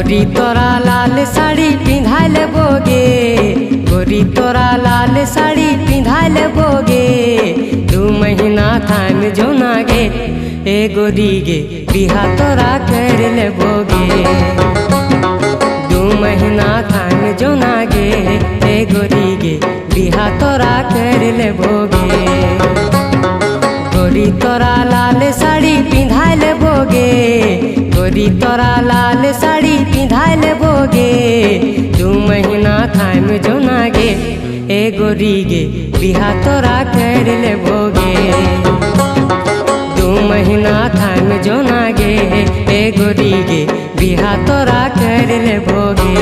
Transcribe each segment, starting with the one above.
गोरी तोरा लाल साड़ी पिंधा लेबोगे, गोरी तोरा लाल साड़ी पिंधा लेबोगे। 2 महीना थाम जो नागे ए गोरी गे बिहा तोरा कर लेबोगे। 2 महीना थाम जो नागे ए गोरी गे बिहा तोरा कर लेबोगे। गोरी तोरा लाल साड़ी पिंधा लेबोगे, गोरी तोरा लाल साड़ी पिंधा लेबोगे। 2 महीना थाम जो नागे ए गोरी गे बिहा तोरा कर लेबोगे। 2 महीना थाम जो नागे ए गोरी गे बिहा तोरा कर लेबोगे।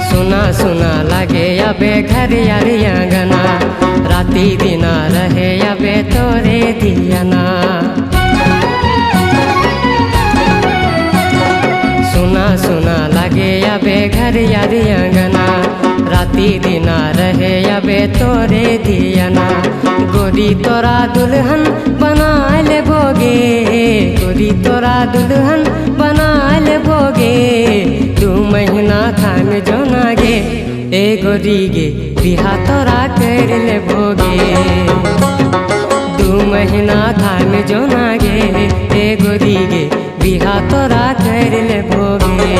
सुना सुना लगे अबे घर यार आंगना, राती दिना रहे अबे तोरे दियाना। सुना सुना लगे अबे घर यार आंगना, राती दिना रहे अबे तोरे दियाना। गोरी तोरा दुल्हन बना लेबोगे, गोरी तोरा दुल्हन बना लेबोगे। 2 महीना थाम जो नागे ए गोरी गे बिहा तोरा कर लेबोगे। 2 महीना थाम जो नागे ए गोरी गे बिहा तोरा कर लेबोगे।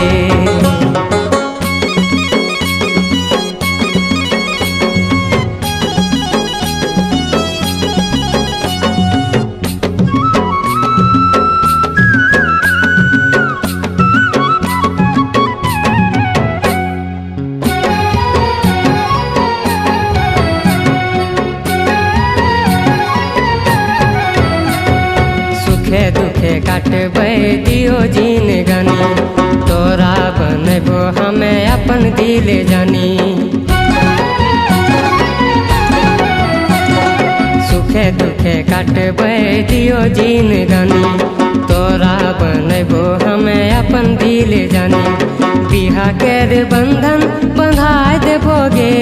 सुखे दुखे काटबै दियो जीन गानी, तोरा बनबो हमें अपन दिल जानी। सुखे दुखे काटबै दियो जीन गानी, तोरा बनबो हमें अपन दिल जानी। बिहा केर बंधन बंधा देबोगे,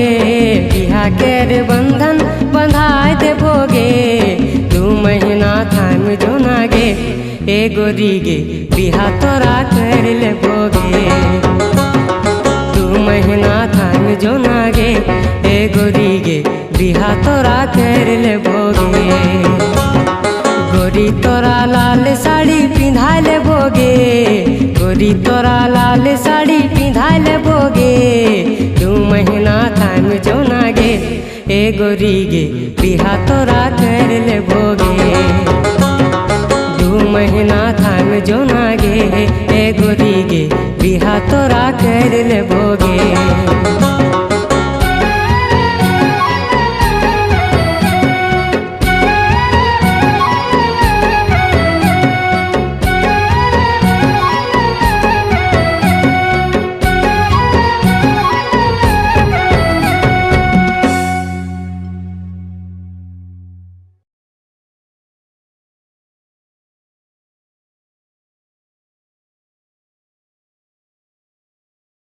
बिहा केर बंधन बंधा देबोगे। 2 महीना थाम जो नागे ए गोरी गे बिहा तोरा कर लेबोगे। 2 महीना थाम जो नागे ए गोरी गे बिहा तोरा कर लेबोगे। गोरी तोरा लाल साड़ी पिंधा लेबोगे, गोरी तोरा लाल साड़ी पिंधा लेबोगे। 2 महीना थाम जो नागे ए गोरी गे बिहा तोरा कर लेबोगे। 2 महीना थाम जो नागे ए गोरी गे बिहा तोरा कर लेबोगे।